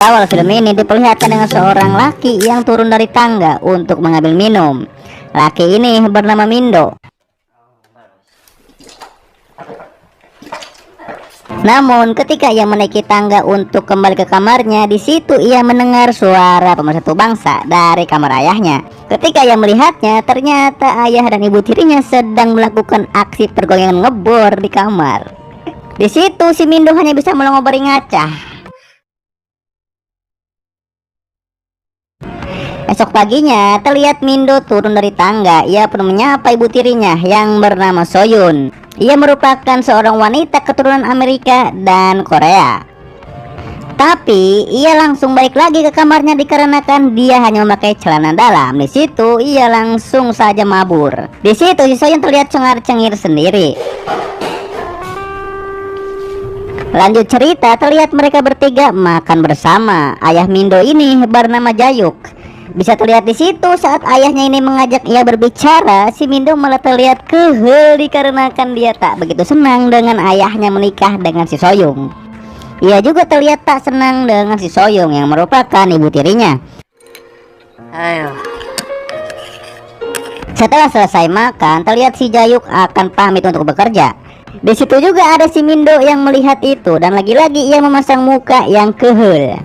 Awal film ini diperlihatkan dengan seorang laki yang turun dari tangga untuk mengambil minum. Laki ini bernama Mindo. Namun ketika ia menaiki tangga untuk kembali ke kamarnya, di situ ia mendengar suara pemersatu bangsa dari kamar ayahnya. Ketika ia melihatnya, ternyata ayah dan ibu tirinya sedang melakukan aksi pergoyangan ngebor di kamar. Di situ si Mindo hanya bisa melongo beringaca. Esok paginya, terlihat Mindo turun dari tangga. Ia pun menyapa ibu tirinya yang bernama Soyun. Ia merupakan seorang wanita keturunan Amerika dan Korea. Tapi ia langsung balik lagi ke kamarnya dikarenakan dia hanya memakai celana dalam. Di situ ia langsung saja mabur. Di situ si Soyun terlihat cengar-cengir sendiri. Lanjut cerita, terlihat mereka bertiga makan bersama. Ayah Mindo ini bernama Jayuk. Bisa terlihat di situ saat ayahnya ini mengajak ia berbicara, si Mindo malah terlihat kehel dikarenakan dia tak begitu senang dengan ayahnya menikah dengan si Soyung. Ia juga terlihat tak senang dengan si Soyung yang merupakan ibu tirinya. Ayo. Setelah selesai makan, terlihat si Jayuk akan pamit untuk bekerja. Di situ juga ada si Mindo yang melihat itu dan lagi-lagi ia memasang muka yang kehel.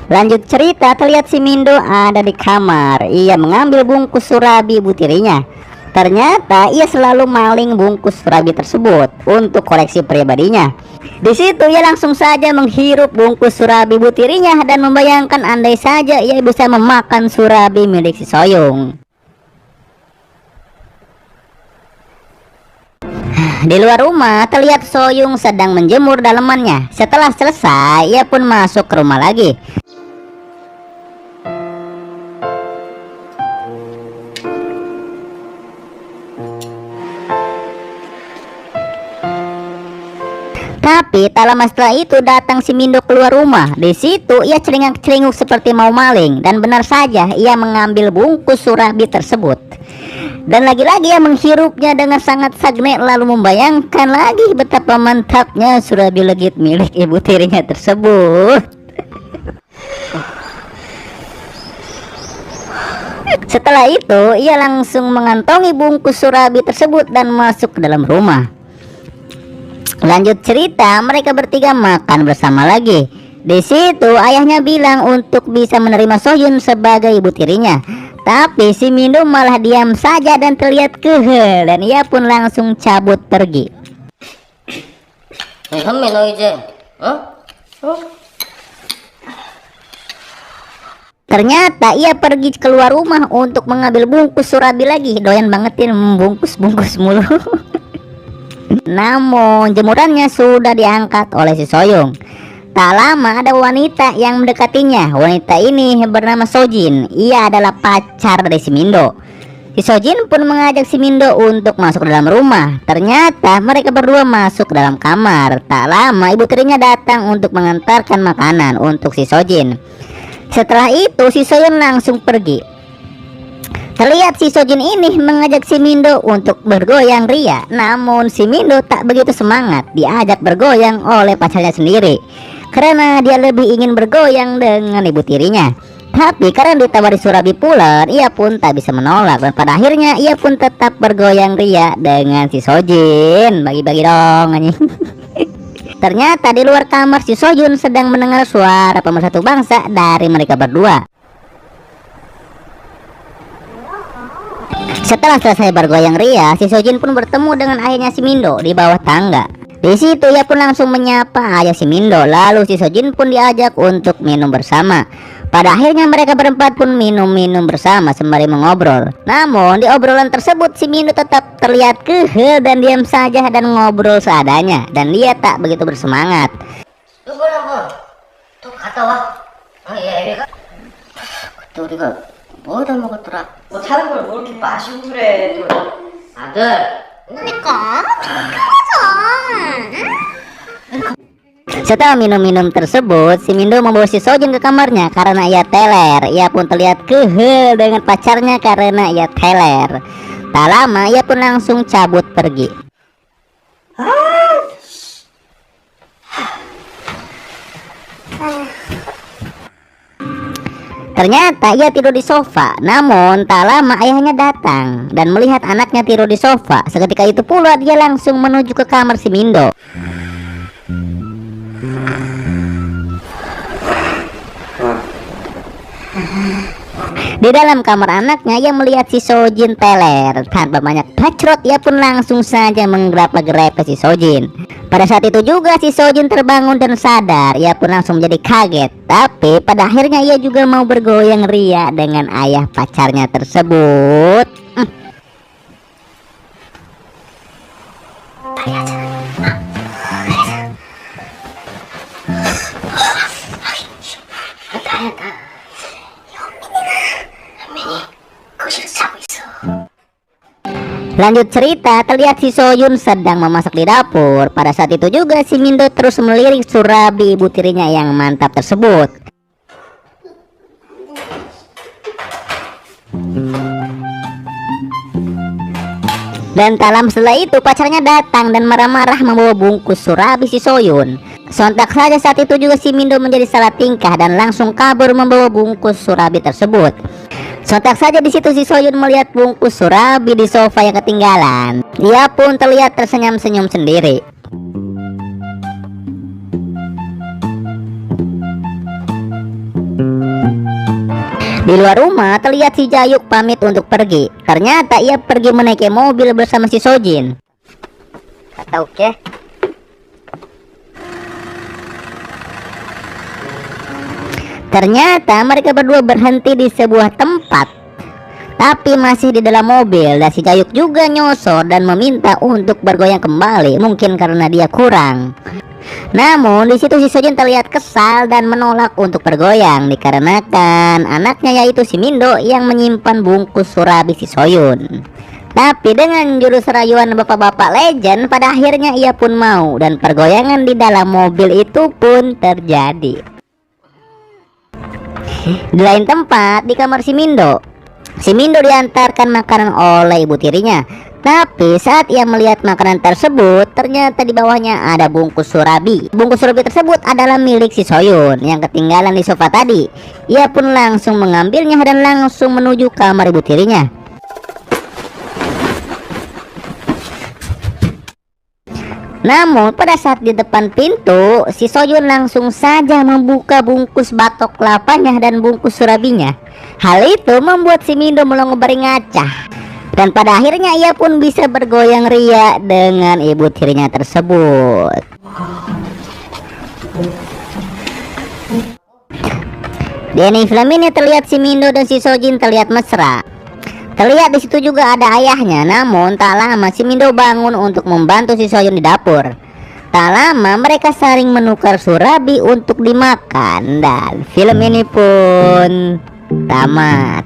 Lanjut cerita, terlihat si Mindo ada di kamar. Ia mengambil bungkus surabi ibu tirinya. Ternyata ia selalu maling bungkus surabi tersebut untuk koleksi pribadinya. Di situ ia langsung saja menghirup bungkus surabi ibu tirinya dan membayangkan andai saja ia bisa memakan surabi milik si Soyung. Di luar rumah terlihat Soyung sedang menjemur dalemannya. Setelah selesai, ia pun masuk ke rumah lagi. Tapi tak lama setelah itu datang si Mindo keluar rumah. Di situ ia celingak-celinguk seperti mau maling dan benar saja ia mengambil bungkus surabi tersebut. Dan lagi-lagi ia menghirupnya dengan sangat sagne lalu membayangkan lagi betapa mantapnya surabi legit milik ibu tirinya tersebut. Setelah itu ia langsung mengantongi bungkus surabi tersebut dan masuk ke dalam rumah. Lanjut cerita, mereka bertiga makan bersama lagi. Di situ ayahnya bilang untuk bisa menerima Soyun sebagai ibu tirinya. Tapi si Mindo malah diam saja dan terlihat kehel dan ia pun langsung cabut pergi. Ternyata ia pergi keluar rumah untuk mengambil bungkus surabi lagi. Doyan bangetin membungkus-bungkus mulu. Namun jemurannya sudah diangkat oleh si Soyung. Tak lama ada wanita yang mendekatinya. Wanita ini bernama Sojin. Ia adalah pacar dari si Mindo. Si Sojin pun mengajak si Mindo untuk masuk ke dalam rumah. Ternyata mereka berdua masuk ke dalam kamar. Tak lama ibu tirinya datang untuk mengantarkan makanan untuk si Sojin. Setelah itu si Soyun langsung pergi. Terlihat si Sojin ini mengajak si Mindo untuk bergoyang ria. Namun si Mindo tak begitu semangat diajak bergoyang oleh pacarnya sendiri, karena dia lebih ingin bergoyang dengan ibu tirinya. Tapi karena ditawari surabi pula, ia pun tak bisa menolak. Dan pada akhirnya ia pun tetap bergoyang ria dengan si Sojin. Bagi-bagi dong anjing. Ternyata di luar kamar si Soyun sedang mendengar suara pemersatu bangsa dari mereka berdua. Setelah selesai bergoyang ria, si Sojin pun bertemu dengan ayahnya si Mindo di bawah tangga. Di situ ia pun langsung menyapa ayah si Mindo. Lalu si Sojin pun diajak untuk minum bersama. Pada akhirnya mereka berempat pun minum-minum bersama sembari mengobrol. Namun di obrolan tersebut si Mindo tetap terlihat kehel dan diam saja dan ngobrol seadanya. Dan dia tak begitu bersemangat. 뭐다 먹었더라? 뭐 다른 걸 뭐 이렇게 마시고 그래 또. 아들 그러니까 Setelah minum-minum tersebut, si Mindo membawa si Sojin ke kamarnya karena ia teler. Ia pun terlihat kehel dengan pacarnya karena ia teler. Tak lama ia pun langsung cabut pergi. Ternyata ia tidur di sofa. Namun tak lama ayahnya datang dan melihat anaknya tidur di sofa. Seketika itu pula dia langsung menuju ke kamar si Mindo. Di dalam kamar anaknya ia melihat si Sojin teler. Tanpa banyak bacrot ia pun langsung saja menggrap-grap si Sojin. Pada saat itu juga si Sojin terbangun dan sadar. Ia pun langsung menjadi kaget. Tapi pada akhirnya ia juga mau bergoyang ria dengan ayah pacarnya tersebut. Lanjut cerita, terlihat si Soyun sedang memasak di dapur. Pada saat itu juga si Mindo terus melirik surabi ibu tirinya yang mantap tersebut. Dan tak lama setelah itu pacarnya datang dan marah-marah membawa bungkus surabi si Soyun. Sontak saja saat itu juga si Mindo menjadi salah tingkah dan langsung kabur membawa bungkus surabi tersebut. Sontak saja di situ si Soyun melihat bungkus surabi di sofa yang ketinggalan. Dia pun terlihat tersenyum-senyum sendiri. Di luar rumah terlihat si Jayuk pamit untuk pergi. Ternyata ia pergi menaiki mobil bersama si Sojin. Kata oke. Ternyata mereka berdua berhenti di sebuah tempat, tapi masih di dalam mobil. Dan si Jayuk juga nyosor dan meminta untuk bergoyang kembali, mungkin karena dia kurang. Namun di situ si Sojin terlihat kesal dan menolak untuk bergoyang dikarenakan anaknya yaitu si Mindo yang menyimpan bungkus surabi si Soyun. Tapi dengan jurus rayuan bapak-bapak legend, pada akhirnya ia pun mau dan pergoyangan di dalam mobil itu pun terjadi. Di lain tempat, di kamar si Mindo diantarkan makanan oleh ibu tirinya. Tapi saat ia melihat makanan tersebut, ternyata di bawahnya ada bungkus surabi. Bungkus surabi tersebut adalah milik si Soyun yang ketinggalan di sofa tadi. Ia pun langsung mengambilnya dan langsung menuju kamar ibu tirinya. Namun pada saat di depan pintu, si Soyun langsung saja membuka bungkus batok kelapanya dan bungkus surabinya. Hal itu membuat si Mindo melongo beringacah. Dan pada akhirnya ia pun bisa bergoyang ria dengan ibu tirinya tersebut. Di anime film ini terlihat si Mindo dan si Sojin terlihat mesra. Terlihat di situ juga ada ayahnya. Namun tak lama si Mindo bangun untuk membantu si Soyun di dapur. Tak lama mereka saling menukar surabi untuk dimakan dan film ini pun tamat.